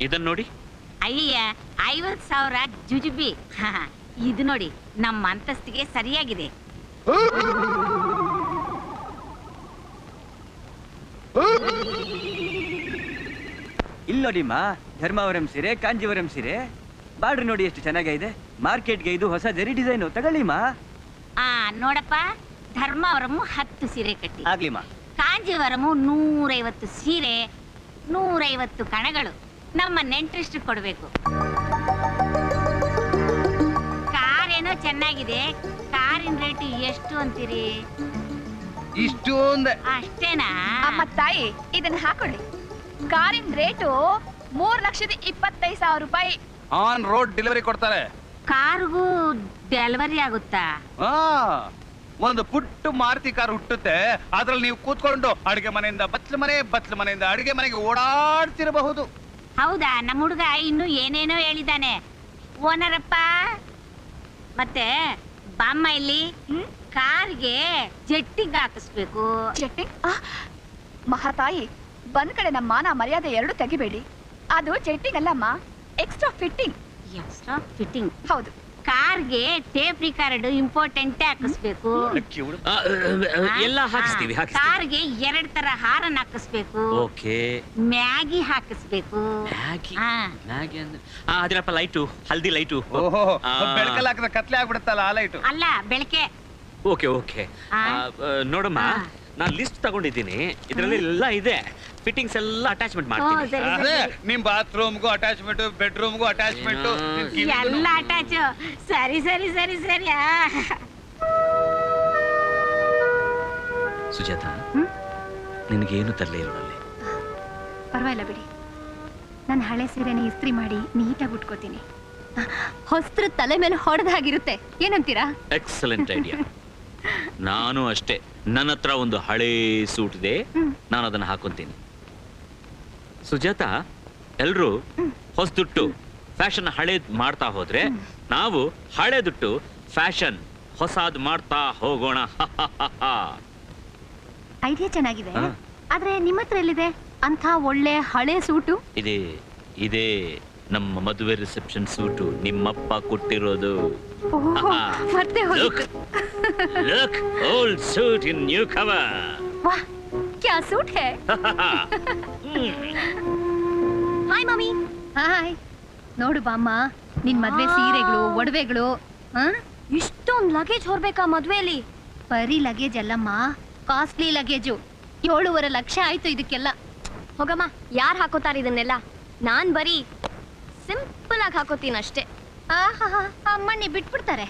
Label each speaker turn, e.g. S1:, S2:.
S1: ಇದನ್ನ ನೋಡಿ.
S2: ಅಯ್ಯ 50,000 ಜುಜುಬಿ. ಇದು ನೋಡಿ ನಮ್ಮ ಅಂತಸ್ತಿಗೆ ಸರಿಯಾಗಿದೆ.
S3: ಇಲ್ಲಿ ನೋಡಿಮ್ಮ, ಧರ್ಮಾವರಂ ಸೀರೆ, ಕಾಂಜೀವರಂ ಸೀರೆ. ಬಾರ್ಡ್ರ್ ನೋಡಿ ಎಷ್ಟು ಚೆನ್ನಾಗಿದೆ. ಮಾರ್ಕೆಟ್ಗೆ ಇದು ಹೊಸ ಜರಿ ಡಿಸೈನು. ತಗೊಳ್ಳಿಮ್ಮ.
S2: ನೋಡಪ್ಪ, ಧರ್ಮಾವರಮು 10 ಸೀರೆ ಕಟ್ಟಿ.
S3: ಆಗ್ಲಿಮ್ಮ.
S2: ಕಾಂಜೀವರಮು 150 ಸೀರೆ, 150 ಕಣಗಳು ನಮ್ಮ ನೆಂಟ್ರಿಸ್ಟ್ ಕೊಡ್ಬೇಕು. ಕಾರ್ ಏನೋ ಚೆನ್ನಾಗಿದೆ. ಕಾರಿನ ರೇಟ್ ಎಷ್ಟು ಅಂತೀರಿ?
S4: ಇಷ್ಟು
S2: ಅಷ್ಟೇನಾ?
S5: ಅಮ್ಮ ತಾಯಿ, ಇದನ್ನ ಹಾಕೊಳ್ಳಿ. ಕಾರಿನ ರೇಟು 3,25,000 ರೂಪಾಯಿ.
S4: ಆನ್ ರೋಡ್ ಡೆಲಿವರಿ ಕೊಡ್ತಾರೆ.
S2: ಕಾರ್ಗೂ ಡೆಲಿವರಿ ಆಗುತ್ತಾ?
S4: ಒಂದು ಪುಟ್ಟು ಮಾರುತಿ ಕಾರ್ ಹುಟ್ಟುತ್ತೆ. ಅದ್ರಲ್ಲಿ ನೀವು ಕೂತ್ಕೊಂಡು ಅಡಿಗೆ ಮನೆಯಿಂದ ಬತ್ಲ ಮನೆಯಿಂದ ಅಡಿಗೆ ಮನೆಗೆ ಓಡಾಡ್ತಿರಬಹುದು.
S2: ಹೌದಾ? ನಮ್ಮ ಹುಡುಗ ಇನ್ನು ಏನೇನೋ ಹೇಳಿದಾನೆ. ಓನರಪ್ಪ, ಮತ್ತೆ ಬಾಮ್ಮ ಇಲ್ಲಿ ಕಾರ್ಗೆ ಜೆಟ್ಟಿಂಗ್ ಹಾಕಿಸ್ಬೇಕು.
S5: ಜೆಟ್ಟಿಂಗ್? ಮಹಾತಾಯಿ, ಬಂದ್ ಕಡೆ ನಮ್ಮ ಮಾನ ಮರ್ಯಾದೆ ಎರಡು ತೆಗಿಬೇಡಿ. ಅದು ಜೆಟ್ಟಿಂಗ್ ಅಲ್ಲಮ್ಮ, ಎಕ್ಸ್ಟ್ರಾ ಫಿಟ್ಟಿಂಗ್.
S2: Extra fitting?
S5: ಹೌದು.
S2: ಕಾರ್ಗೆ ಟೇಪ್ ರಿಕಾರ್ಡ್ ಇಂಪಾರ್ಟೆಂಟ್ ಹಾಕಿಸ್ಬೇಕು.
S1: ಎಲ್ಲ ಹಾಕಿಸ್ತೀವಿ.
S2: ಕಾರ್ಗೆ 2 ತರ ಹಾರನ್ ಹಾಕಿಸ್ಬೇಕು.
S1: ಓಕೆ.
S2: ಮ್ಯಾಗಿ ಹಾಕಿಸ್ಬೇಕು.
S1: ಮ್ಯಾಗಿ ಅಂದ್ರೆ ಅದಿರಪ್ಪ, ಲೈಟು, ಹಲ್ದಿ ಲೈಟು.
S4: ಬೆಳಕಲ್ಲಿ ಹಾಕಿದ್ರೆ ಕತ್ಲೆ ಆಗ್ಬಿಡುತ್ತಲ್ಲ ಆ ಲೈಟು.
S2: ಅಲ್ಲ, ಬೆಳಕೆ.
S1: Okay okay. ನೋಡಮ್ಮ, ನಾನು ಲಿಸ್ಟ್ ತಗೊಂಡಿದ್ದೀನಿ. ಇದರಲ್ಲಿ ಎಲ್ಲ ಇದೆ. ಫಿಟ್ಟಿಂಗ್ಸ್ ಎಲ್ಲ ಅಟ್ಯಾಚ್ಮೆಂಟ್ ಮಾಡ್ತೀನಿ.
S4: ನಿಮ್ ಬಾತ್ರೂಮ್ಗೂ ಅಟ್ಯಾಚ್ಮೆಂಟ್, ಬೆಡ್ರೂಮ್ಗೂ ಅಟ್ಯಾಚ್ಮೆಂಟ್,
S2: ಎಲ್ಲ ಅಟ್ಯಾಚ್. ಸರಿ ಸರಿ ಸರಿ ಸರಿ.
S1: ಸುಜಾತ, ನಿನಗೇನು ತರಲೇ ಇರೋದಲ್ಲಿ?
S5: ಪರವಾಗಿಲ್ಲ ಬಿಡಿ, ನನ್ನ ಹಳೆ ಸೀರೆನ ಇಸ್ತ್ರಿ ಮಾಡಿ ನೀಟಾಗಿ ಉಟ್ಕೋತೀನಿ. ಹೊಸ್ತ್ರ ತಲೆ ಮೇಲೆ ಹೊಡೆದಾಗಿರುತ್ತೆ. ಏನಂತೀರಾ?
S1: Excellent idea. ನಾನು ಅಷ್ಟೇ. ನನ್ನ ಹತ್ರ ಒಂದು ಹಳೇ ಸೂಟ್ ಇದೆ, ನಾನು ಅದನ್ನ ಹಾಕೊಂತೀನಿ. ಸುಜಾತ, ಎಲ್ರು ಹೊಸದುಟ್ಟು ಫ್ಯಾಷನ್ ಹಳೇದ್ ಮಾಡ್ತಾ ಹೋದ್ರೆ ನಾವು ಹಳೇದುಟ್ಟು ಫ್ಯಾಷನ್ ಹೊಸಾದ್ ಮಾಡ್ತಾ ಹೋಗೋಣ.
S5: ಐಡಿಯಾ ಚೆನ್ನಾಗಿದೆ. ಆದ್ರೆ ನಿಮ್ಮ ಹತ್ರ ಎಲ್ಲಿದೆ ಅಂತ ಒಳ್ಳೆ ಹಳೆ ಸೂಟು?
S1: ಇದೇ ನಮ್ಮ ಮದುವೆ ರಿಸೆಪ್ಷನ್ ಸೂಟು, ನಿಮ್ಮಪ್ಪ ಕೊಟ್ಟಿರೋದು.
S5: ಮತ್ತೆ
S1: Look, old suit in new cover.
S5: वाह, क्या सूट है? Hi mummy. ಹಾಯ್. ನೋಡು ಬಾಮ್ಮ, ನಿನ್ ಮದ್ವೆ ಸೀರೆಗಳು, ಒಡವೆಗಳು. ಇಷ್ಟೊಂದು ಲಗೇಜ್ ಹೊರಬೇಕಾ ಮದ್ವೆಯಲ್ಲಿ? ಬರೀ ಲಗೇಜ್ ಅಲ್ಲಮ್ಮ, ಕಾಸ್ಟ್ಲಿ ಲಗೇಜು. 7.5 ಲಕ್ಷ ಆಯ್ತು ಇದಕ್ಕೆಲ್ಲ.
S6: ಹೋಗಮ್ಮ, ಯಾರು ಹಾಕೋತಾರೆ ಇದನ್ನೆಲ್ಲ? ನಾನ್ ಬರೀ ಸಿಂಪಲ್ ಆಗಿ ಹಾಕೋತೀನಿ ಅಷ್ಟೇ.
S5: ಅಮ್ಮಣ್ಣಿ ಬಿಟ್ಬಿಡ್ತಾರೆ.